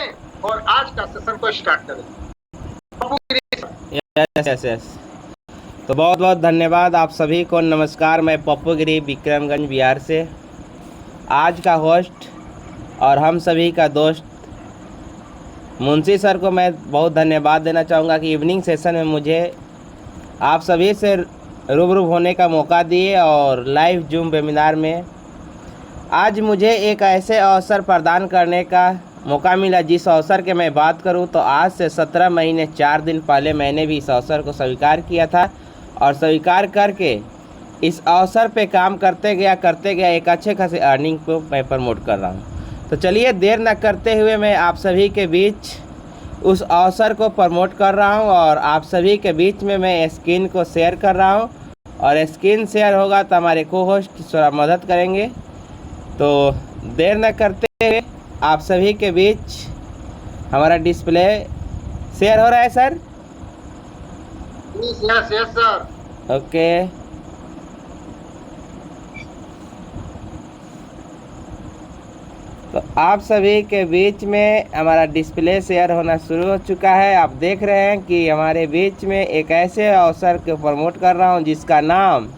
और आज का सेशन को स्टार्ट करें। Yes yes yes. तो बहुत बहुत धन्यवाद आप सभी को। नमस्कार, मैं पप्पू गिरी विक्रमगंज बिहार से आज का होस्ट और हम सभी का दोस्त मुंशी सर को मैं बहुत धन्यवाद देना चाहूँगा कि इवनिंग सेशन में मुझे आप सभी से रूबरू होने का मौका दिए और लाइव जूम वेबिनार में आज मुझे एक ऐसे अवसर प्रदान करने का मौका मिला जिस अवसर के मैं बात करूं तो आज से 17 महीने 4 दिन पहले मैंने भी इस अवसर को स्वीकार किया था और स्वीकार करके इस अवसर पे काम करते गया एक अच्छे खासे अर्निंग को मैं प्रमोट कर रहा हूं। तो चलिए देर न करते हुए मैं आप सभी के बीच उस अवसर को प्रमोट कर रहा हूं और आप सभी के बीच में मैं स्क्रीन को शेयर कर रहा हूं और स्क्रीन शेयर होगा तो हमारे को होस्ट थोड़ा मदद करेंगे। तो देर न करते हुए आप सभी के बीच हमारा डिस्प्ले शेयर हो रहा है sir. Yes yes sir. Okay, तो आप सभी के बीच में हमारा डिस्प्ले शेयर होना शुरू हो चुका है। आप देख रहे हैं कि हमारे बीच में एक ऐसे अवसर को प्रमोट कर रहा हूं जिसका नाम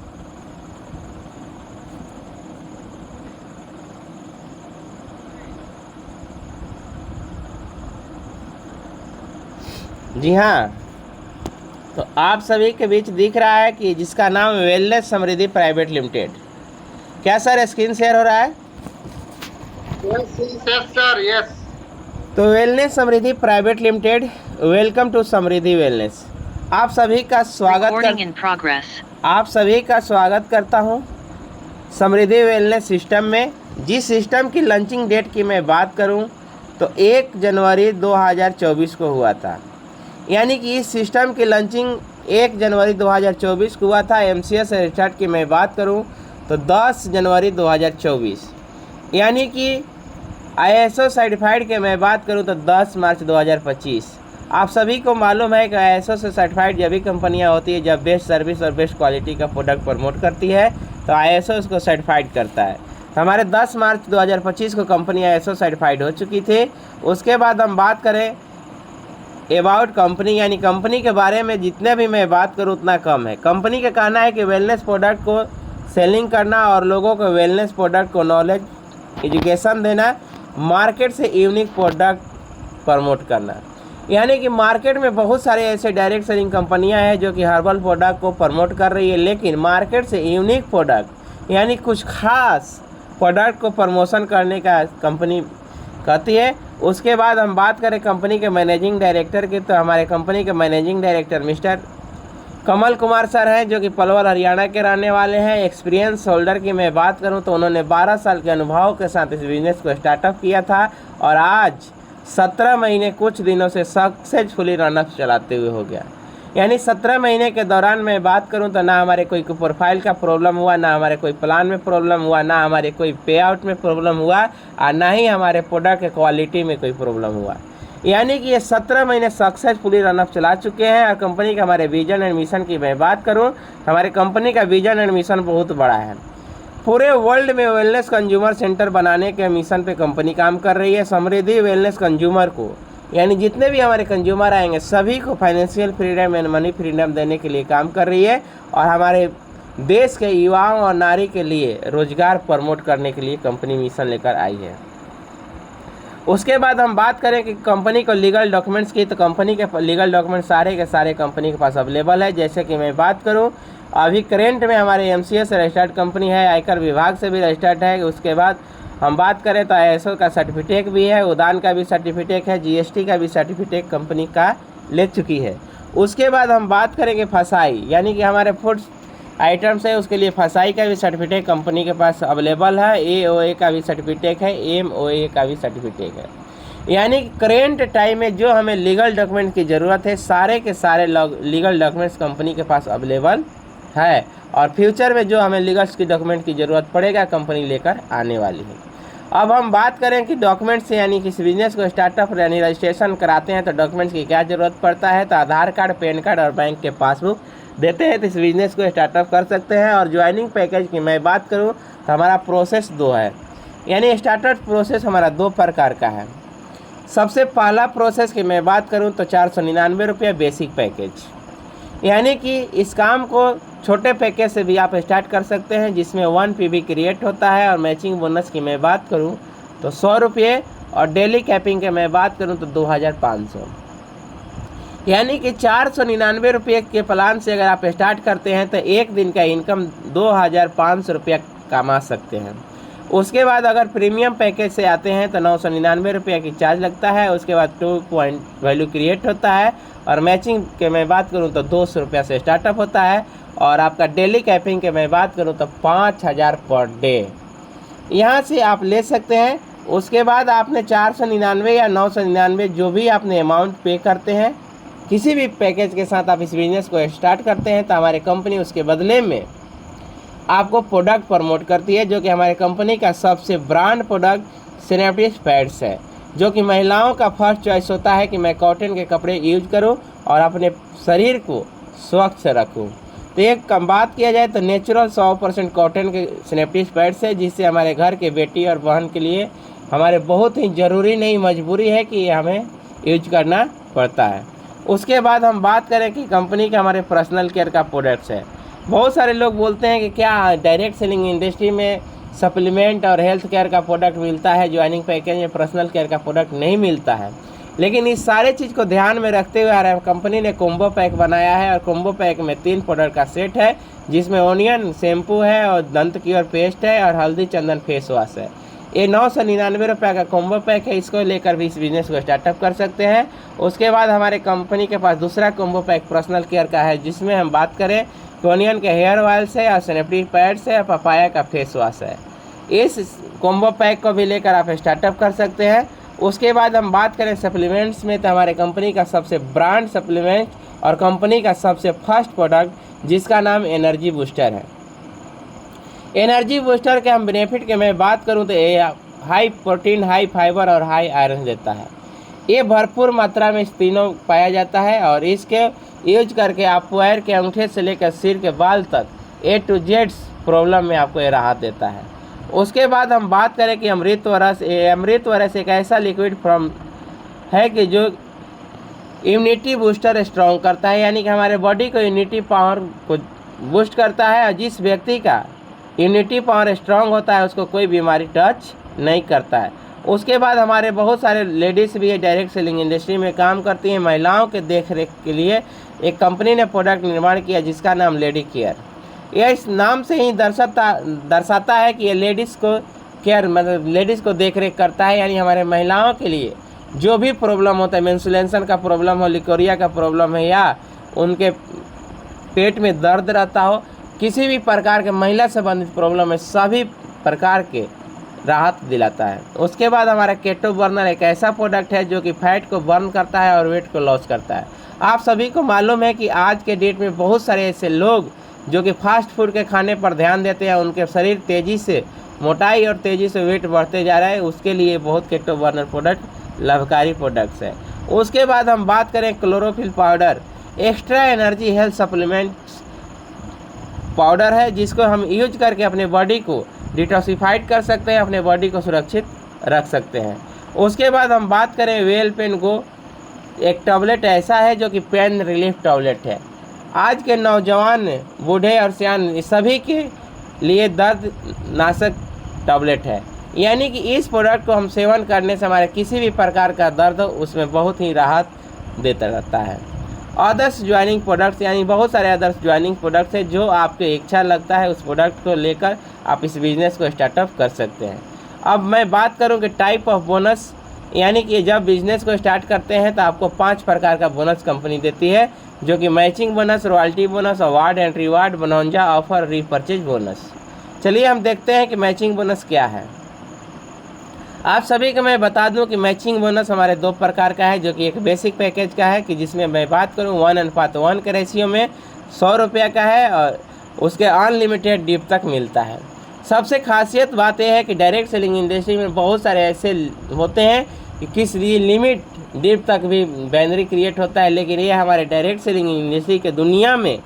जी हाँ, तो आप सभी के बीच दिख रहा है कि जिसका नाम वेलनेस समृद्धि प्राइवेट लिमिटेड। क्या सर स्क्रीन शेयर हो रहा है? Yes yes sir yes. तो wellness Samriddhi private limited, welcome to Samriddhi wellness. आप सभी का स्वागत करता हूं समृद्धि वेलनेस सिस्टम में। जिस सिस्टम की लॉन्चिंग डेट की मैं बात करूं तो 1 जनवरी 2024 को हुआ था, यानी कि इस सिस्टम की लॉन्चिंग 1 जनवरी 2024 को हुआ था। MCS रिस्टार्ट की मैं बात करूं तो 10 जनवरी 2024, यानी कि ISO सर्टिफाइड के मैं बात करूं तो 10 मार्च 2025। आप सभी को मालूम है कि ISO से सर्टिफाइड जब भी कंपनियां होती है जब बेस्ट सर्विस और बेस्ट क्वालिटी का प्रोडक्ट प्रमोट करती है तो ISO उसको सर्टिफाइड करता है। तो हमारे 10 मार्च 2025 को कंपनी ISO सर्टिफाइड हो चुकी थी। उसके बाद हम बात करें अबाउट कंपनी, यानी कंपनी के बारे में जितने भी मैं बात करूं उतना कम है। कंपनी का कहना है कि वेलनेस प्रोडक्ट को सेलिंग करना और लोगों को वेलनेस प्रोडक्ट को नॉलेज एजुकेशन देना, मार्केट से यूनिक प्रोडक्ट प्रमोट करना। यानी कि मार्केट में बहुत सारे ऐसे डायरेक्ट सेलिंग कंपनियां हैं जो कि हर्बल प्रोडक्ट को प्रमोट कर रही है, लेकिन मार्केट से यूनिक प्रोडक्ट यानी कुछ खास प्रोडक्ट को प्रमोशन करने का कंपनी कहती है। उसके बाद हम बात करें कंपनी के मैनेजिंग डायरेक्टर की, तो हमारे कंपनी के managing director mister Kamal Kumar sir हैं जो कि पलवल हरियाणा के रहने वाले हैं। एक्सपीरियंस होल्डर की मैं बात करूं तो उन्होंने 12 साल के अनुभव के साथ इस बिज़नेस को स्टार्टअप किया था और आज 17 महीने कुछ दिनों से सक्सेसफुली रनअप चलाते हुए हो गया। यानी 17 महीने के दौरान मैं बात करूं तो ना हमारे कोई प्रोफाइल का प्रॉब्लम हुआ, ना हमारे कोई प्लान में प्रॉब्लम हुआ, ना हमारे कोई पे आउट में प्रॉब्लम हुआ और ना ही हमारे प्रोडक्ट के क्वालिटी में कोई प्रॉब्लम हुआ। यानी कि ये 17 महीने सक्सेसफुली रनअप चला चुके हैं। और कंपनी का हमारे विजन एंड मिशन की मैं बात करूं तो हमारे कंपनी का विजन एंड मिशन बहुत बड़ा है। पूरे वर्ल्ड में वेलनेस कंज्यूमर सेंटर बनाने के मिशन पे कंपनी काम कर रही है। समृद्धि वेलनेस कंज्यूमर को, यानी जितने भी हमारे कंज्यूमर आएंगे सभी को financial freedom and money freedom देने के लिए काम कर रही है और हमारे देश के युवाओं और नारी के लिए रोजगार प्रमोट करने के लिए कंपनी मिशन लेकर आई है। उसके बाद हम बात करें कि कंपनी को लीगल डॉक्यूमेंट्स की, तो कंपनी के लीगल डॉक्यूमेंट्स सारे के सारे कंपनी के पास अवेलेबल है। जैसे कि मैं बात करूं अभी करेंट में हमारे MCS रजिस्टर्ड कंपनी है, आयकर विभाग से भी रजिस्टर्ड है। उसके बाद हम बात करें तो ISO का सर्टिफिकेट भी है, उड़ान का भी सर्टिफिकेट है, GST का भी सर्टिफिकेट कंपनी का ले चुकी है। उसके बाद हम बात करेंगे फसाई, यानी कि हमारे फूड आइटम्स है उसके लिए फसाई का भी सर्टिफिकेट कंपनी के पास अवेलेबल है। AOA का भी सर्टिफिकेट है, MOA का भी सर्टिफिकेट है। यानी करेंट टाइम में जो हमें लीगल डॉक्यूमेंट की ज़रूरत है सारे के सारे लीगल डॉक्यूमेंट्स कंपनी के पास अवेलेबल है और फ्यूचर में जो हमें लीगल की डॉक्यूमेंट की ज़रूरत पड़ेगा कंपनी लेकर आने वाली है। अब हम बात करें कि डॉक्यूमेंट्स से, यानी किसी बिजनेस को स्टार्टअप यानी रजिस्ट्रेशन कराते हैं तो डॉक्यूमेंट्स की क्या ज़रूरत पड़ता है, तो आधार कार्ड, पैन कार्ड और बैंक के पासबुक देते हैं तो इस बिज़नेस को स्टार्टअप कर सकते हैं। और ज्वाइनिंग पैकेज की मैं बात करूं तो हमारा प्रोसेस 2 है, यानी स्टार्टअप प्रोसेस हमारा 2 प्रकार का है। सबसे पहला प्रोसेस की मैं बात करूं तो 499 रुपया बेसिक पैकेज, यानी कि इस काम को छोटे पैकेज से भी आप स्टार्ट कर सकते हैं, जिसमें 1 PB क्रिएट होता है। और मैचिंग बोनस की मैं बात करूं तो 100 रुपये, और डेली कैपिंग की मैं बात करूं तो 2500, यानी कि 499 रुपये के प्लान से अगर आप स्टार्ट करते हैं तो एक दिन का इनकम 2500 रुपया कमा सकते हैं। उसके बाद अगर प्रीमियम पैकेज से आते हैं तो 999 रुपये की चार्ज लगता है। उसके बाद 2 पॉइंट वैल्यू क्रिएट होता है, और मैचिंग के मैं बात करूं तो 200 रुपया से स्टार्टअप होता है। और आपका डेली कैपिंग के मैं बात करूं तो 5000 पर डे यहाँ से आप ले सकते हैं। उसके बाद आपने 499 या 999 जो भी आपने अमाउंट पे करते हैं, किसी भी पैकेज के साथ आप इस बिज़नेस को स्टार्ट करते हैं तो हमारी कंपनी उसके बदले में आपको प्रोडक्ट प्रमोट करती है, जो कि हमारी कंपनी का सबसे ब्रांड प्रोडक्ट सिनेप्टिक्स पैड्स है, जो कि महिलाओं का फर्स्ट चॉइस होता है कि मैं कॉटन के कपड़े यूज करूं और अपने शरीर को स्वच्छ रखूं। तो एक कम बात किया जाए तो नेचुरल 100% कॉटन के सिनेप्टिक्स पैड्स है, जिससे हमारे घर के बेटी और बहन के लिए हमारे बहुत ही ज़रूरी नहीं मजबूरी है कि हमें यूज करना पड़ता है। उसके बाद हम बात करें कि कंपनी के हमारे पर्सनल केयर का प्रोडक्ट्स है। बहुत सारे लोग बोलते हैं कि क्या डायरेक्ट सेलिंग इंडस्ट्री में सप्लीमेंट और हेल्थ केयर का प्रोडक्ट मिलता है, ज्वाइनिंग पैकेज में पर्सनल केयर का प्रोडक्ट नहीं मिलता है। लेकिन इस सारे चीज़ को ध्यान में रखते हुए हमारी कंपनी ने कॉम्बो पैक बनाया है, और कॉम्बो पैक में 3 प्रोडक्ट का सेट है, जिसमें ओनियन शैम्पू है, और दंत क्योर पेस्ट है, और हल्दी चंदन फेस वॉश है। ये 999 रुपये का कॉम्बो पैक है, इसको लेकर भी इस बिज़नेस को स्टार्टअप कर सकते हैं। उसके बाद हमारे कंपनी के पास दूसरा कॉम्बो पैक पर्सनल केयर का है, जिसमें हम बात करें तो ओनियन के हेयर ऑयल्स है, और सिनेप्टिक्स पैड्स है, और पपाया का फेस वॉश है। इस कॉम्बो पैक को भी लेकर आप स्टार्टअप कर सकते हैं। उसके बाद हम बात करें सप्लीमेंट्स में तो हमारे कंपनी का सबसे ब्रांड सप्लीमेंट और कंपनी का सबसे फर्स्ट प्रोडक्ट, जिसका नाम एनर्जी बूस्टर है। एनर्जी बूस्टर के हम बेनिफिट के मैं बात करूं तो ये हाई प्रोटीन, हाई फाइबर और हाई आयरन देता है। ये भरपूर मात्रा में इस तीनों पाया जाता है, और इसके यूज करके आप पैर के अंगूठे से लेकर सिर के बाल तक A to Z प्रॉब्लम में आपको ये राहत देता है। उसके बाद हम बात करें कि अमृतवरस एक ऐसा लिक्विड फॉर्म है कि जो इम्यूनिटी बूस्टर स्ट्रॉन्ग करता है, यानी कि हमारे बॉडी को इम्यूनिटी पावर को बूस्ट करता है, और जिस व्यक्ति का इम्यूनिटी पावर स्ट्रॉन्ग होता है उसको कोई बीमारी टच नहीं करता है। उसके बाद हमारे बहुत सारे लेडीज़ भी डायरेक्ट सेलिंग इंडस्ट्री में काम करती हैं। महिलाओं के देख रेख के लिए एक कंपनी ने प्रोडक्ट निर्माण किया, जिसका नाम लेडी केयर। यह इस नाम से ही दर्शाता है कि ये लेडीज़ को केयर, मतलब लेडीज़ को देख रेख करता है, यानी हमारे महिलाओं के लिए जो भी प्रॉब्लम होता है, मेंस्ट्रुएशन का प्रॉब्लम हो, लिकोरिया का प्रॉब्लम है, या उनके पेट में दर्द रहता हो, किसी भी प्रकार के महिला संबंधित प्रॉब्लम है, सभी प्रकार के राहत दिलाता है। उसके बाद हमारा केटो बर्नर एक ऐसा प्रोडक्ट है जो कि फैट को बर्न करता है और वेट को लॉस करता है। आप सभी को मालूम है कि आज के डेट में बहुत सारे ऐसे लोग जो कि फास्ट फूड के खाने पर ध्यान देते हैं, उनके शरीर तेज़ी से मोटाई और तेज़ी से वेट बढ़ते जा रहा है। उसके लिए बहुत केटो बर्नर प्रोडक्ट लाभकारी प्रोडक्ट्स है। उसके बाद हम बात करें chlorophyll powder, extra energy health supplement powder है, जिसको हम यूज करके अपने बॉडी को डिटॉक्सिफाइड कर सकते हैं, अपने बॉडी को सुरक्षित रख सकते हैं। उसके बाद हम बात करें वेल पेन गो, एक टैबलेट ऐसा है जो कि पेन रिलीफ टैबलेट है। आज के नौजवान, बूढ़े और सियान सभी के लिए दर्द नाशक टैबलेट है, यानी कि इस प्रोडक्ट को हम सेवन करने से हमारे किसी भी प्रकार का दर्द उसमें बहुत ही राहत देता रहता है। अदर्स ज्वाइनिंग प्रोडक्ट्स, यानी बहुत सारे अदर्स ज्वाइनिंग प्रोडक्ट्स है, जो आपके इच्छा लगता है उस प्रोडक्ट को लेकर आप इस बिज़नेस को स्टार्टअप कर सकते हैं। अब मैं बात करूं कि टाइप ऑफ बोनस, यानी कि जब बिज़नेस को स्टार्ट करते हैं तो आपको 5 प्रकार का बोनस कंपनी देती है, जो कि matching bonus, royalty bonus, award and reward, bonanza offer, repurchase bonus. चलिए हम देखते हैं कि मैचिंग बोनस क्या है। आप सभी को मैं बता दूं कि मैचिंग बोनस हमारे 2 प्रकार का है, जो कि एक बेसिक पैकेज का है कि जिसमें मैं बात करूं 1:1 के रेशियो में 100 रुपये का है, और उसके अनलिमिटेड डिप तक मिलता है। सबसे खासियत बात यह है कि डायरेक्ट सेलिंग इंडस्ट्री में बहुत सारे ऐसे होते हैं कि किस लिए लिमिट डिप तक भी बैनरी क्रिएट होता है, लेकिन ये हमारे डायरेक्ट सेलिंग इंडस्ट्री के दुनिया में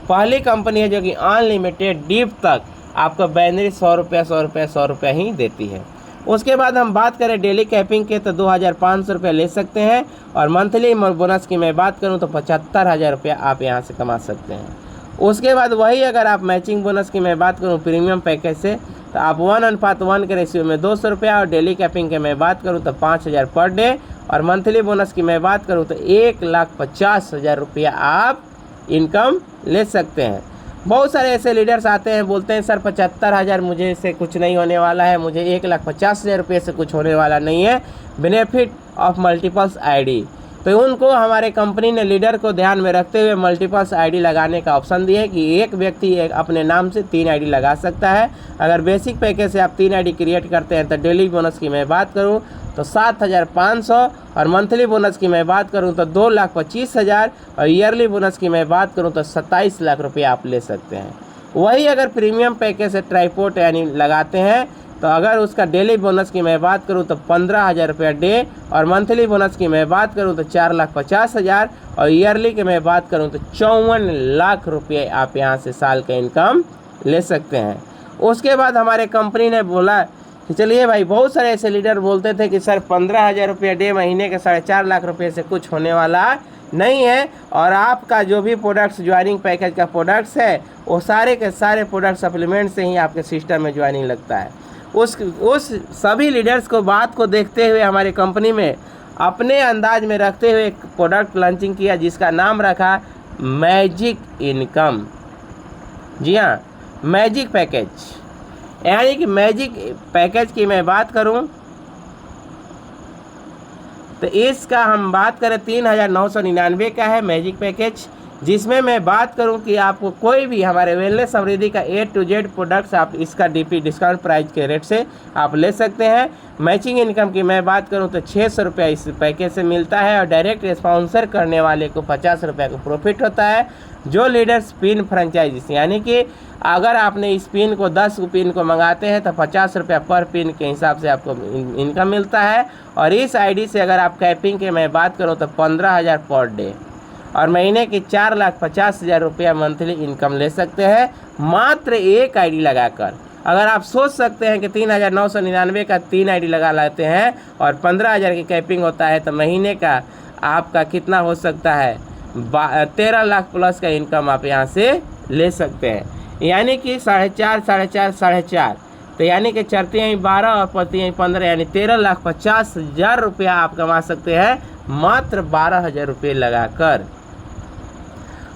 पहली कंपनी है जो कि अनलिमिटेड डिप तक आपको बैनरी 100 रुपये ही देती है। उसके बाद हम बात करें डेली कैपिंग के तो 2500 रुपये ले सकते हैं, और मंथली बोनस की मैं बात करूं तो 75,000 रुपया आप यहां से कमा सकते हैं। उसके बाद वही अगर आप मैचिंग बोनस की मैं बात करूं प्रीमियम पैकेज से तो आप 1:1 के रेशियो में 200 रुपया, और डेली कैपिंग की मैं बात करूं तो 5,000 पर डे, और मंथली बोनस की मैं बात करूं तो 1,50,000 रुपया आप इनकम ले सकते हैं। बहुत सारे ऐसे लीडर्स आते हैं, बोलते हैं सर 75,000 मुझे इससे कुछ नहीं होने वाला है, मुझे 1,50,000 रुपये से कुछ होने वाला नहीं है, बेनिफिट ऑफ मल्टीपल्स आईडी। तो उनको हमारे कंपनी ने लीडर को ध्यान में रखते हुए मल्टीपल्स आईडी लगाने का ऑप्शन दिया है कि एक व्यक्ति अपने नाम से 3 आईडी लगा सकता है। अगर बेसिक पैकेज से आप 3 आईडी क्रिएट करते हैं तो डेली बोनस की मैं बात करूं तो 7,500, और मंथली बोनस की मैं बात करूं तो 2,25,000, और ईयरली बोनस की मैं बात करूं तो 27 लाख रुपये आप ले सकते हैं। वही अगर प्रीमियम पैकेज से ट्राइपोर्ट यानी लगाते हैं तो अगर उसका डेली बोनस की मैं बात करूं तो 15,000 रुपया डे, और मंथली बोनस की मैं बात करूं तो 4,50,000, और ईयरली की मैं बात करूं तो 54 लाख रुपये आप यहां से साल का इनकम ले सकते हैं। उसके बाद हमारे कंपनी ने बोला कि चलिए भाई, बहुत सारे ऐसे लीडर बोलते थे कि सर 15,000 रुपये डे महीने के 4.5 लाख रुपये से कुछ होने वाला नहीं है, और आपका जो भी प्रोडक्ट्स ज्वाइनिंग पैकेज का प्रोडक्ट्स है वो सारे के सारे प्रोडक्ट सप्लीमेंट से ही आपके सिस्टम में ज्वाइनिंग लगता है। उस सभी लीडर्स को बात को देखते हुए हमारे कंपनी में अपने अंदाज में रखते हुए एक प्रोडक्ट लॉन्चिंग किया जिसका नाम रखा मैजिक इनकम। जी हाँ, मैजिक पैकेज, यानी कि मैजिक पैकेज की मैं बात करूं तो इसका हम बात करें 3,999 का है मैजिक पैकेज, जिसमें मैं बात करूं कि आपको कोई भी हमारे वेलनेस समृद्धि का A to Z प्रोडक्ट्स आप इसका DP डिस्काउंट प्राइस के रेट से आप ले सकते हैं। मैचिंग इनकम की मैं बात करूं तो 600 रुपया इस पैकेज से मिलता है, और डायरेक्ट स्पॉन्सर करने वाले को 50 रुपये का प्रॉफिट होता है। जो लीडर्स पिन फ्रेंचाइजीज, यानी कि अगर आपने इस पिन को 10 पिन को मंगाते हैं तो 50 रुपया पर पिन के हिसाब से आपको इनकम मिलता है। और इस आईडी से अगर आप कैपिंग की मैं बात करूं तो 15,000 पर डे, और महीने की 4,50,000 रुपया मंथली इनकम ले सकते हैं मात्र एक आईडी लगाकर। अगर आप सोच सकते हैं कि 3,999 का 3 आईडी लगा लेते हैं और 15,000 की कैपिंग होता है तो महीने का आपका कितना हो सकता है, 13 लाख प्लस का इनकम आप यहाँ से ले सकते हैं। यानी कि 4.5 तो यानी कि 4×12 और 4×15 यानी 13,50,000 रुपया आप कमा सकते हैं मात्र 12,000 रुपये लगाकर।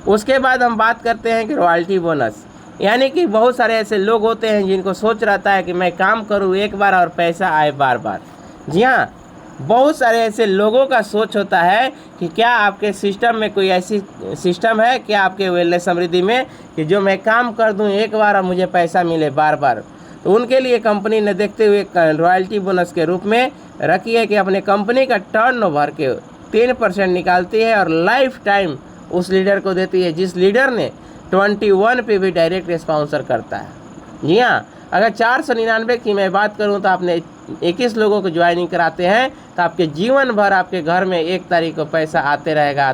उसके बाद हम बात करते हैं कि रॉयल्टी बोनस, यानी कि बहुत सारे ऐसे लोग होते हैं जिनको सोच रहता है कि मैं काम करूं एक बार और पैसा आए बार बार। जी हाँ, बहुत सारे ऐसे लोगों का सोच होता है कि क्या आपके सिस्टम में कोई ऐसी सिस्टम है क्या आपके वेलनेस समृद्धि में कि जो मैं काम कर दूं एक बार और मुझे पैसा मिले बार बार। तो उनके लिए कंपनी ने देखते हुए रॉयल्टी बोनस के रूप में रखी है कि अपने कंपनी का टर्नओवर के 3% निकालती है और लाइफ टाइम उस लीडर को देती है जिस लीडर ने 21 पे भी डायरेक्ट स्पॉन्सर करता है। जी हाँ, अगर 499 की मैं बात करूं तो आपने 21 लोगों को ज्वाइनिंग कराते हैं तो आपके जीवन भर आपके घर में 1 तारीख को पैसा आते रहेगा।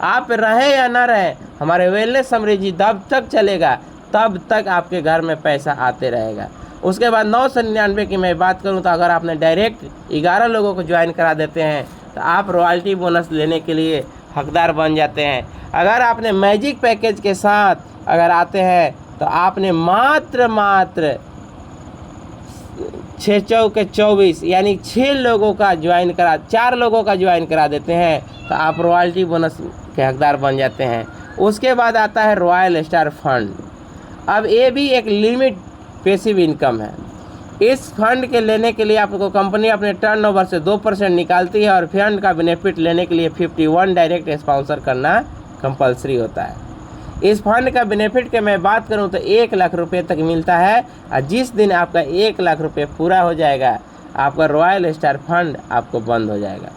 आप रहें या ना रहें, हमारे वेलनेस समृद्धि तब तक चलेगा तब तक आपके घर में पैसा आते रहेगा। उसके बाद 999 की मैं बात करूं तो अगर आपने डायरेक्ट 11 लोगों को ज्वाइन करा देते हैं तो आप रॉयल्टी बोनस लेने के लिए हकदार बन जाते हैं। अगर आपने मैजिक पैकेज के साथ अगर आते हैं तो आपने मात्र 6 चौके 24 यानी 4 लोगों का ज्वाइन करा देते हैं तो आप रॉयल्टी बोनस के हकदार बन जाते हैं। उसके बाद आता है रॉयल स्टार फंड। अब ये भी एक लिमिट पैसिव इनकम है। इस फंड के लेने के लिए आपको कंपनी अपने टर्नओवर से 2% निकालती है और फंड का बेनिफिट लेने के लिए 51 डायरेक्ट स्पॉन्सर करना कंपलसरी होता है। इस फंड का बेनिफिट के मैं बात करूं तो 1 लाख रुपए तक मिलता है और जिस दिन आपका 1 लाख रुपए पूरा हो जाएगा आपका रॉयल स्टार फंड आपको बंद हो जाएगा।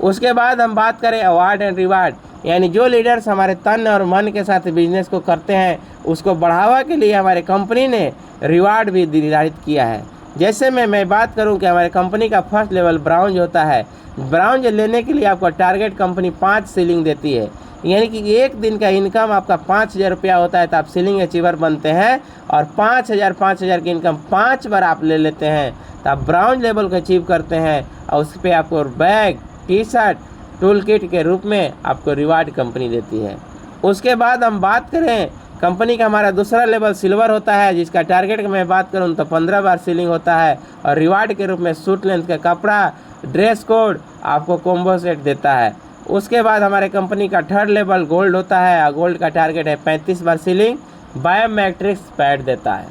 उसके बाद हम बात करें अवार्ड एंड रिवार्ड, यानी जो लीडर्स हमारे तन और मन के साथ बिजनेस को करते हैं उसको बढ़ावा के लिए हमारे कंपनी ने रिवार्ड भी निर्धारित किया है। जैसे मैं बात करूं कि हमारे कंपनी का फर्स्ट लेवल ब्राउन्ज होता है। ब्राउन्ज लेने के लिए आपको टारगेट कंपनी 5 सीलिंग देती है, यानी कि एक दिन का इनकम आपका 5,000 रुपया होता है तो आप सीलिंग अचीवर बनते हैं और 5,000 की इनकम 5 बार आप ले लेते हैं तो आप ब्राउन लेवल को अचीव करते हैं और उस पर आपको bag, T shirt, tool kit के रूप में आपको रिवार्ड कंपनी देती है। उसके बाद हम बात करें कंपनी का हमारा दूसरा लेवल सिल्वर होता है, जिसका टारगेट की मैं बात करूं तो 15 बार सीलिंग होता है और रिवार्ड के रूप में सूट लेंथ का कपड़ा, ड्रेस कोड, आपको कॉम्बो सेट देता है। उसके बाद हमारे कंपनी का थर्ड लेवल गोल्ड होता है और गोल्ड का टारगेट है 35 बार सीलिंग, बायोमेट्रिक्स पैड देता है।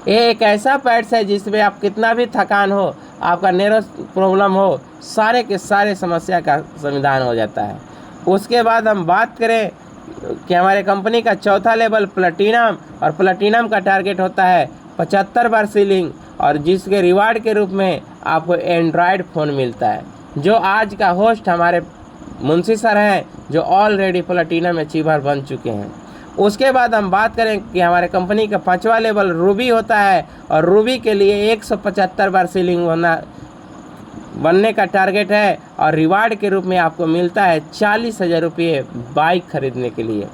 ये एक ऐसा पैड्स है जिसमें आप कितना भी थकान हो, आपका नेरो प्रॉब्लम हो, सारे के सारे समस्या का समाधान हो जाता है। उसके बाद हम बात करें कि हमारे कंपनी का चौथा लेवल प्लैटिनम, और प्लैटिनम का टारगेट होता है 75 बार सीलिंग और जिसके रिवार्ड के रूप में आपको एंड्रॉयड फ़ोन मिलता है, जो आज का होस्ट हमारे मुंशी सर हैं, जो ऑलरेडी प्लैटिनम अचीवर बन चुके हैं। उसके बाद हम बात करें कि हमारे कंपनी का पांचवा लेवल रूबी होता है और रूबी के लिए 175 बार सीलिंग बनने का टारगेट है और रिवार्ड के रूप में आपको मिलता है 40,000 रुपये बाइक खरीदने के लिए।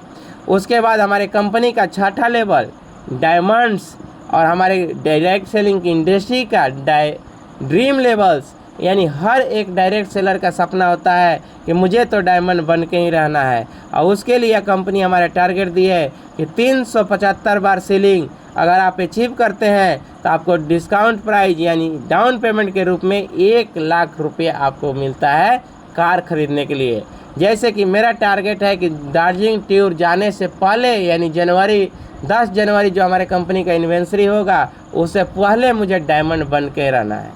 उसके बाद हमारे कंपनी का छठा लेवल डायमंड्स और हमारे डायरेक्ट सेलिंग की इंडस्ट्री का ड्रीम लेवल्स, यानी हर एक डायरेक्ट सेलर का सपना होता है कि मुझे तो डायमंड बन के ही रहना है, और उसके लिए कंपनी हमारे टारगेट दी है कि 375 बार सीलिंग अगर आप अचीव करते हैं तो आपको डिस्काउंट प्राइस यानी डाउन पेमेंट के रूप में 1 लाख रुपये आपको मिलता है कार खरीदने के लिए। जैसे कि मेरा टारगेट है कि दार्जिलिंग टूर जाने से पहले यानी 10 जनवरी जो हमारे कंपनी का एनिवर्सरी होगा उससे पहले मुझे डायमंड बन के रहना है।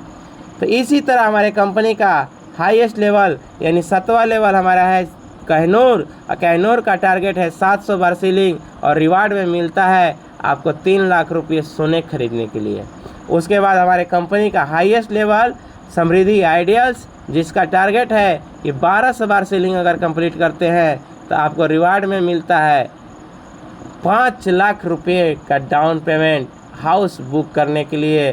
तो इसी तरह हमारे कंपनी का हाईएस्ट लेवल यानी 7वां लेवल हमारा है कहनूर, और कहनूर का टारगेट है 700 बार सीलिंग और रिवार्ड में मिलता है आपको 3 लाख रुपये सोने खरीदने के लिए। उसके बाद हमारे कंपनी का हाईएस्ट लेवल समृद्धि आइडियल्स, जिसका टारगेट है कि 1200 बार सीलिंग अगर कंप्लीट करते हैं तो आपको रिवार्ड में मिलता है 5 लाख रुपये का डाउन पेमेंट हाउस बुक करने के लिए,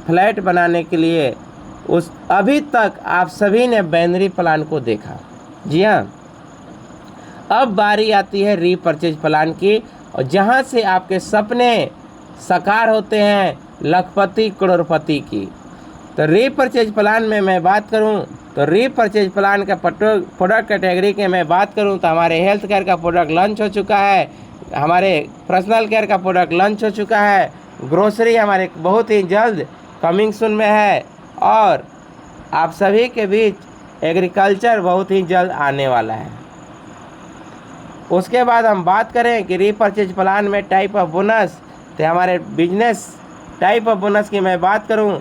फ्लैट बनाने के लिए। अभी तक आप सभी ने बाइनरी प्लान को देखा, जी हाँ। अब बारी आती है रीपर्चेज प्लान की, और जहाँ से आपके सपने साकार होते हैं लखपति करोड़पति की। तो रीपर्चेज प्लान में मैं बात करूं तो रीपर्चेज प्लान का प्रोडक्ट कैटेगरी के मैं बात करूं तो हमारे हेल्थ केयर का प्रोडक्ट लॉन्च हो चुका है, हमारे पर्सनल केयर का प्रोडक्ट लॉन्च हो चुका है, ग्रोसरी हमारे बहुत ही जल्द कमिंग सून में है, और आप सभी के बीच एग्रीकल्चर बहुत ही जल्द आने वाला है। उसके बाद हम बात करें कि रीपर्चेज प्लान में टाइप ऑफ बोनस, तो हमारे बिजनेस टाइप ऑफ बोनस की मैं बात करूं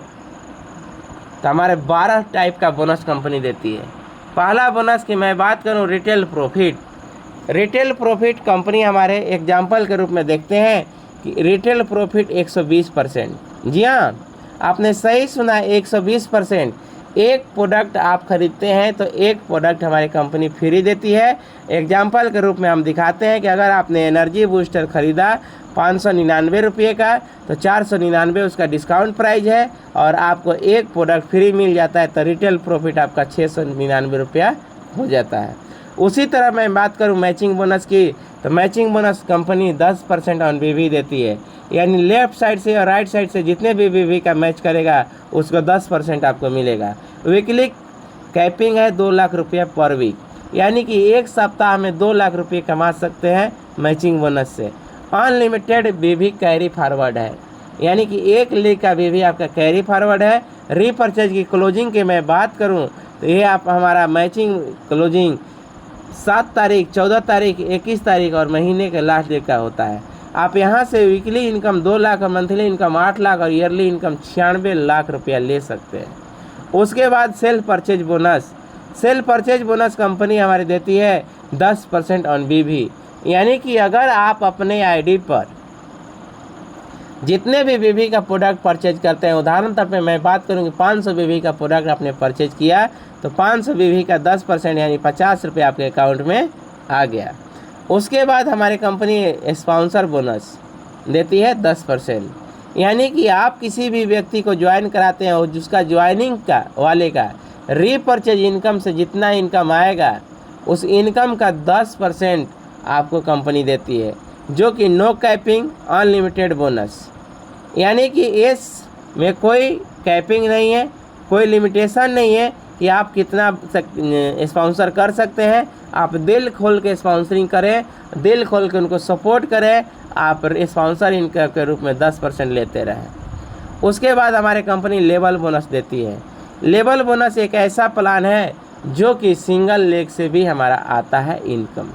तो हमारे 12 टाइप का बोनस कंपनी देती है। पहला बोनस की मैं बात करूं retail profit. Retail profit company हमारे एग्जाम्पल के रूप में देखते हैं कि रिटेल प्रॉफिट 120%। जी हाँ, आपने सही सुना, 120%। एक प्रोडक्ट आप खरीदते हैं तो एक प्रोडक्ट हमारी कंपनी फ्री देती है। एग्जाम्पल के रूप में हम दिखाते हैं कि अगर आपने एनर्जी बूस्टर ख़रीदा 599 रुपये का तो 499 उसका डिस्काउंट प्राइस है और आपको एक प्रोडक्ट फ्री मिल जाता है, तो रिटेल प्रॉफिट आपका 699 रुपया हो जाता है। उसी तरह मैं बात करूं मैचिंग बोनस की, तो मैचिंग बोनस कंपनी 10% ऑन बीवी देती है, यानी लेफ्ट साइड से और राइट साइड से जितने भी बीवी का मैच करेगा उसको 10% आपको मिलेगा। वीकली कैपिंग है 2 लाख रुपये पर वीक, यानी कि एक सप्ताह में 2 लाख रुपये कमा सकते हैं मैचिंग बोनस से। अनलिमिटेड बीवी कैरी फॉरवर्ड है, यानी कि 1 लाख का बीवी आपका कैरी फॉरवर्ड है। रीपर्चेज की क्लोजिंग की मैं बात करूं तो ये आप हमारा मैचिंग क्लोजिंग 7 तारीख, 14 तारीख, 21 तारीख और महीने के लास्ट डे का होता है। आप यहां से वीकली इनकम 2 लाख और मंथली इनकम 8 लाख और ईयरली इनकम 96 लाख रुपया ले सकते हैं। उसके बाद self purchase bonus. Self purchase bonus company हमारी देती है 10% ऑन बीवी, यानी कि अगर आप अपने आईडी पर जितने भी बीवी का प्रोडक्ट परचेज करते हैं, उदाहरण तौर पे मैं बात करूँ कि 500 बीवी का प्रोडक्ट आपने परचेज किया तो 500 बीवी का 10% यानी 50 रुपये आपके अकाउंट में आ गया। उसके बाद हमारी कंपनी स्पॉन्सर बोनस देती है 10%, यानी कि आप किसी भी व्यक्ति को ज्वाइन कराते हैं और जिसका ज्वाइनिंग का वाले का रीपर्चेज इनकम से जितना इनकम आएगा उस इनकम का 10% आपको कंपनी देती है, जो कि नो कैपिंग अनलिमिटेड बोनस, यानी कि इस में कोई कैपिंग नहीं है, कोई लिमिटेशन नहीं है कि आप कितना स्पॉन्सर कर सकते हैं। आप दिल खोल के स्पॉन्सरिंग करें, दिल खोल के उनको सपोर्ट करें, आप स्पॉन्सर इनकम के रूप में 10% लेते रहें। उसके बाद हमारे कंपनी लेवल बोनस देती है। लेवल बोनस एक ऐसा प्लान है जो कि सिंगल लेग से भी हमारा आता है इनकम।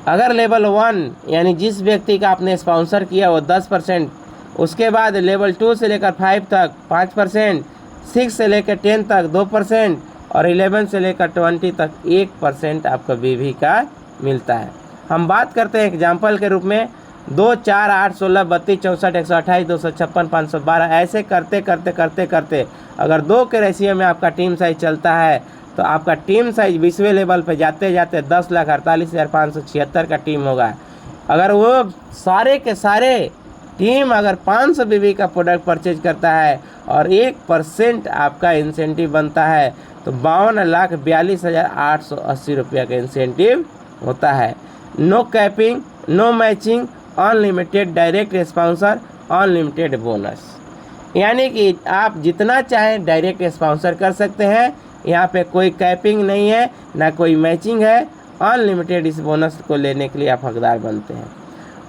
अगर लेवल 1 यानी जिस व्यक्ति का आपने स्पॉन्सर किया वो 10%, उसके बाद लेवल 2 से लेकर 5 तक 5%, 6 से लेकर 10 तक 2% और 11 से लेकर 20 तक 1% आपका बीवी का मिलता है। हम बात करते हैं एग्जाम्पल के रूप में 2, 4, 8, 16, 32, 64, 128, 256, 512 ऐसे करते करते करते करते अगर 2 के रेशियो में आपका टीम साइज चलता है तो आपका टीम साइज 20वें लेवल पे जाते जाते 10,48,576 का टीम होगा। अगर वो सारे के सारे टीम अगर 500 बीवी का प्रोडक्ट परचेज करता है और 1% आपका इंसेंटिव बनता है तो 52,42,880 रुपये का इंसेंटिव होता है। No capping, no matching, unlimited direct sponsor, unlimited bonus, यानी कि आप जितना चाहें डायरेक्ट स्पॉन्सर कर सकते हैं। यहाँ पे कोई कैपिंग नहीं है, ना कोई मैचिंग है, अनलिमिटेड इस बोनस को लेने के लिए आप हकदार बनते हैं।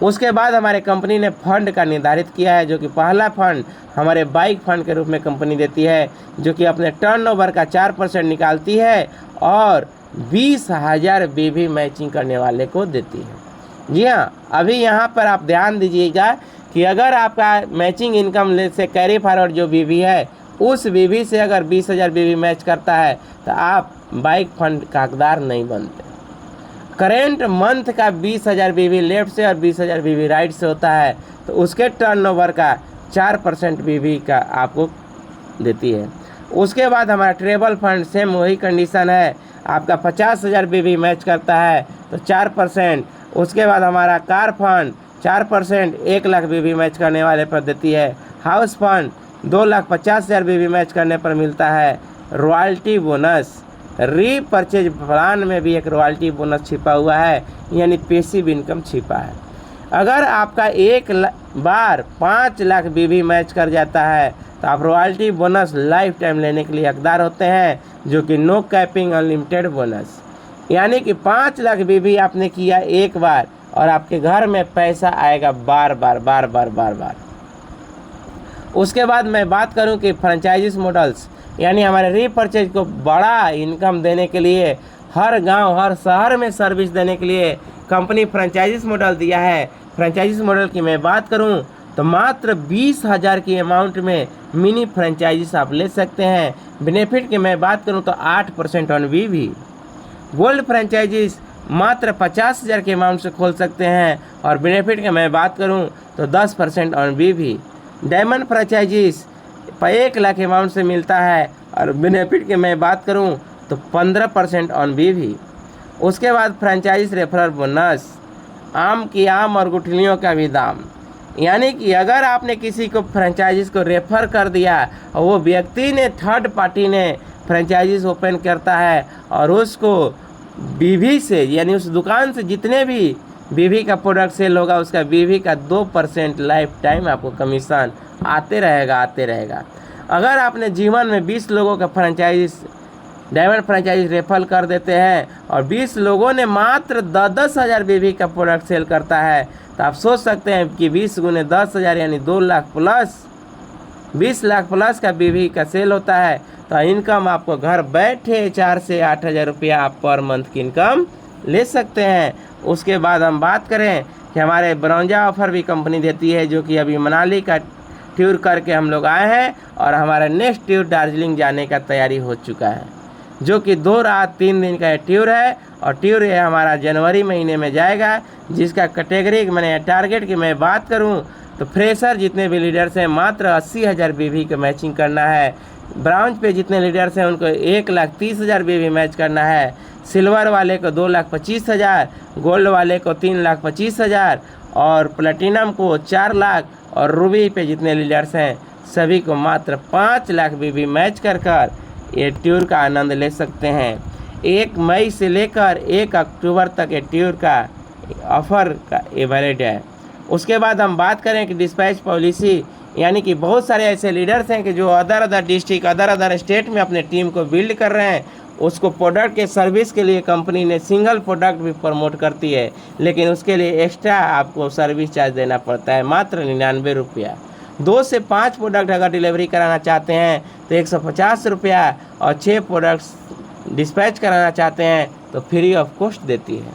उसके बाद हमारे कंपनी ने फंड का निर्धारित किया है, जो कि पहला फंड हमारे बाइक फंड के रूप में कंपनी देती है, जो कि अपने टर्नओवर का 4% निकालती है और 20,000 बीवी मैचिंग करने वाले को देती है। जी हाँ, अभी यहाँ पर आप ध्यान दीजिएगा कि अगर आपका मैचिंग इनकम से कैरी फॉरवर्ड जो बीवी है उस बीवी से अगर 20,000 बीवी मैच करता है तो आप बाइक फंड का हकदार नहीं बनते। करेंट मंथ का 20,000 बीवी लेफ्ट से और 20,000 बीवी राइट से होता है तो उसके टर्नओवर का 4% बीवी का आपको देती है। उसके बाद हमारा ट्रेवल फंड सेम वही कंडीशन है, आपका 50,000 बीवी मैच करता है तो 4%। उसके बाद हमारा कार फंड 4% 1 लाख बीवी मैच करने वाले पर देती है। हाउस फंड 2,50,000 बीवी मैच करने पर मिलता है। रॉयल्टी बोनस, रीपर्चेज प्लान में भी एक रॉयल्टी बोनस छिपा हुआ है, यानी पैसिव इनकम छिपा है। अगर आपका एक बार 5 लाख बीवी मैच कर जाता है तो आप रॉयल्टी बोनस लाइफ टाइम लेने के लिए हकदार होते हैं, जो कि नो कैपिंग अनलिमिटेड बोनस, यानी कि 5 लाख बीवी आपने किया एक बार और आपके घर में पैसा आएगा बार बार बार बार बार बार। उसके बाद मैं बात करूं कि फ्रेंचाइजीज मॉडल्स, यानी हमारे रीपर्चेज को बड़ा इनकम देने के लिए, हर गांव हर शहर में सर्विस देने के लिए कंपनी फ्रेंचाइजीज मॉडल दिया है। फ्रेंचाइजीज मॉडल की मैं बात करूं तो मात्र 20,000 की अमाउंट में मिनी फ्रेंचाइजीज आप ले सकते हैं। बेनिफिट की मैं बात करूं तो 8% ऑन बीवी। गोल्ड फ्रेंचाइजीज मात्र 50,000 के अमाउंट से खोल सकते हैं और बेनिफिट की मैं बात करूं तो 10% ऑन बीवी। डायमंड फ्रेंचाइजीज 1 लाख अमाउंट से मिलता है और बेनिफिट की मैं बात करूं तो 15% ऑन बीवी। उसके बाद फ्रेंचाइज रेफरल बोनस, आम की आम और गुठलियों का भी दाम, यानी कि अगर आपने किसी को फ्रेंचाइजीज को रेफ़र कर दिया और वो व्यक्ति ने थर्ड पार्टी ने फ्रेंचाइजीज ओपन करता है और उसको बीवी से, यानी उस दुकान से जितने भी बीवी का प्रोडक्ट सेल होगा उसका बीवी का 2% लाइफ टाइम आपको कमीशन आते रहेगा। अगर आपने जीवन में 20 लोगों का फ्रेंचाइज डायमंड फ्रेंचाइज रेफर कर देते हैं और 20 लोगों ने मात्र 10,000 बीवी का प्रोडक्ट सेल करता है तो आप सोच सकते हैं कि 20 गुने 10,000 यानी 2 लाख प्लस, 20 लाख प्लस का बीवी का सेल होता है। तो इनकम आपको घर बैठे 4 से 8,000 रुपया आप पर मंथ की इनकम ले सकते हैं। उसके बाद हम बात करें कि हमारे ब्रौंजा ऑफर भी कंपनी देती है, जो कि अभी मनाली का टूर करके हम लोग आए हैं और हमारा नेक्स्ट टूर दार्जिलिंग जाने का तैयारी हो चुका है, जो कि 2 रात 3 दिन का टूर है और टूर ये हमारा जनवरी महीने में जाएगा। जिसका कैटेगरी मैंने टारगेट की मैं बात करूं तो फ्रेशर जितने भी लीडर्स हैं मात्र 80,000 बीवी का मैचिंग करना है। ब्राउंज पे जितने लीडर्स हैं उनको 1,30,000 बीवी मैच करना है। सिल्वर वाले को 2,25,000, गोल्ड वाले को 3,25,000 और प्लेटिनम को 4 लाख और रूबी पे जितने लीडर्स हैं सभी को मात्र 5 लाख बीवी मैच कर ये टूर का आनंद ले सकते हैं। 1 मई से लेकर 1 अक्टूबर तक ये टूर का ऑफर का वैलिड है। उसके बाद हम बात करें कि डिस्पैच पॉलिसी, यानी कि बहुत सारे ऐसे लीडर्स हैं कि जो अदर डिस्ट्रिक्ट अदर स्टेट में अपने टीम को बिल्ड कर रहे हैं। उसको प्रोडक्ट के सर्विस के लिए कंपनी ने सिंगल प्रोडक्ट भी प्रमोट करती है, लेकिन उसके लिए एक्स्ट्रा आपको सर्विस चार्ज देना पड़ता है, मात्र 99 रुपया। 2 से 5 प्रोडक्ट अगर डिलीवरी कराना चाहते हैं तो 150 रुपया, और 6 प्रोडक्ट्स डिस्पैच कराना चाहते हैं तो फ्री ऑफ कॉस्ट देती है।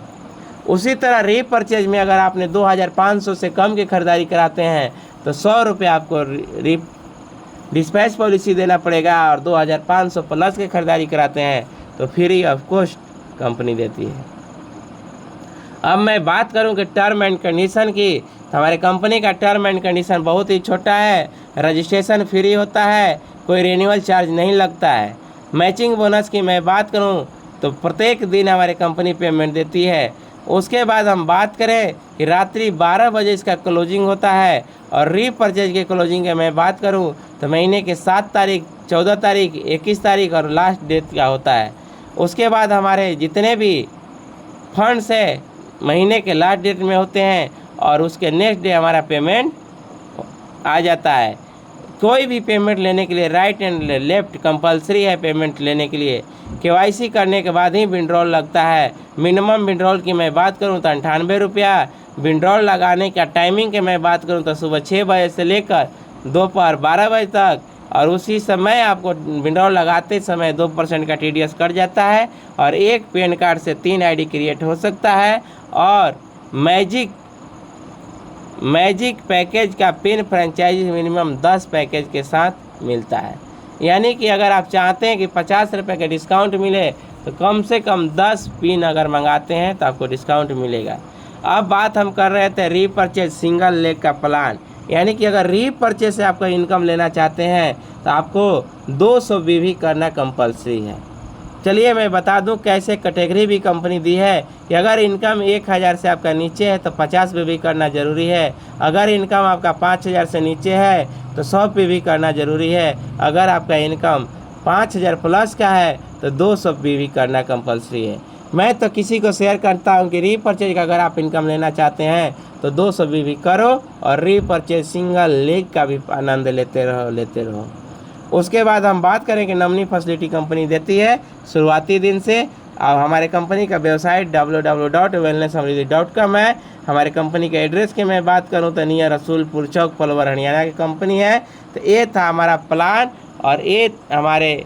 उसी तरह रीपरचेज में अगर आपने 2500 से कम की खरीदारी कराते हैं तो 100 रुपया आपको डिस्पैच पॉलिसी देना पड़ेगा, और 2500 प्लस की खरीदारी कराते हैं तो फ्री ऑफ कॉस्ट कंपनी देती है। अब मैं बात करूं कि टर्म एंड कंडीशन की, तो हमारे कंपनी का टर्म एंड कंडीशन बहुत ही छोटा है। रजिस्ट्रेशन फ्री होता है, कोई रिन्यूअल चार्ज नहीं लगता है। मैचिंग बोनस की मैं बात करूं तो प्रत्येक दिन हमारी कंपनी पेमेंट देती है। उसके बाद हम बात करें कि रात्रि 12 बजे इसका क्लोजिंग होता है, और रीपरचेज के क्लोजिंग की मैं बात करूं तो महीने के 7 तारीख, 14 तारीख, 21 तारीख और लास्ट डेट का होता है। उसके बाद हमारे जितने भी फंड्स है महीने के लास्ट डेट में होते हैं, और उसके नेक्स्ट डे हमारा पेमेंट आ जाता है। कोई भी पेमेंट लेने के लिए राइट एंड लेफ्ट कंपलसरी है पेमेंट लेने के लिए। केवाईसी करने के बाद ही विड्रॉल लगता है। मिनिमम विड्रॉल की मैं बात करूं तो 98 रुपया। विड्रॉल लगाने का टाइमिंग की मैं बात करूं तो सुबह 6 बजे से लेकर दोपहर 12 बजे तक, और उसी समय आपको विड्रॉल लगाते समय 2% का TDS कट जाता है, और एक पैन कार्ड से 3 ID क्रिएट हो सकता है, और मैजिक पैकेज का पिन फ्रेंचाइजी मिनिमम 10 पैकेज के साथ मिलता है। यानी कि अगर आप चाहते हैं कि 50 रुपये का डिस्काउंट मिले तो कम से कम 10 पिन अगर मंगाते हैं तो आपको डिस्काउंट मिलेगा। अब बात हम कर रहे थे रीपरचेज सिंगल लेग का प्लान, यानी कि अगर रीपरचेज से आपका इनकम लेना चाहते हैं तो आपको 200 BV करना कंपलसरी है। चलिए मैं बता दूं कैसे कैटेगरी भी कंपनी दी है कि अगर इनकम 1000 से आपका नीचे है तो 50 BV करना ज़रूरी है। अगर इनकम आपका 5000 से नीचे है तो 100 BV करना ज़रूरी है। अगर आपका इनकम 5000 प्लस का है तो 200 BV करना कंपलसरी है। मैं तो किसी को शेयर करता हूं कि रीपरचेज का अगर आप इनकम लेना चाहते हैं तो 200 BV करो, और रीपरचेज सिंगल लेग का भी आनंद लेते रहो। उसके बाद हम बात करें कि नॉमिनी फैसिलिटी कंपनी देती है शुरुआती दिन से। अब हमारे कंपनी का वेबसाइट www.wellnesssamriddhi.com है। हमारे कंपनी के एड्रेस की मैं बात करूं तो नियर रसूलपुर चौक, पलवल, हरियाणा की कंपनी है। तो ये था हमारा प्लान, और ये हमारे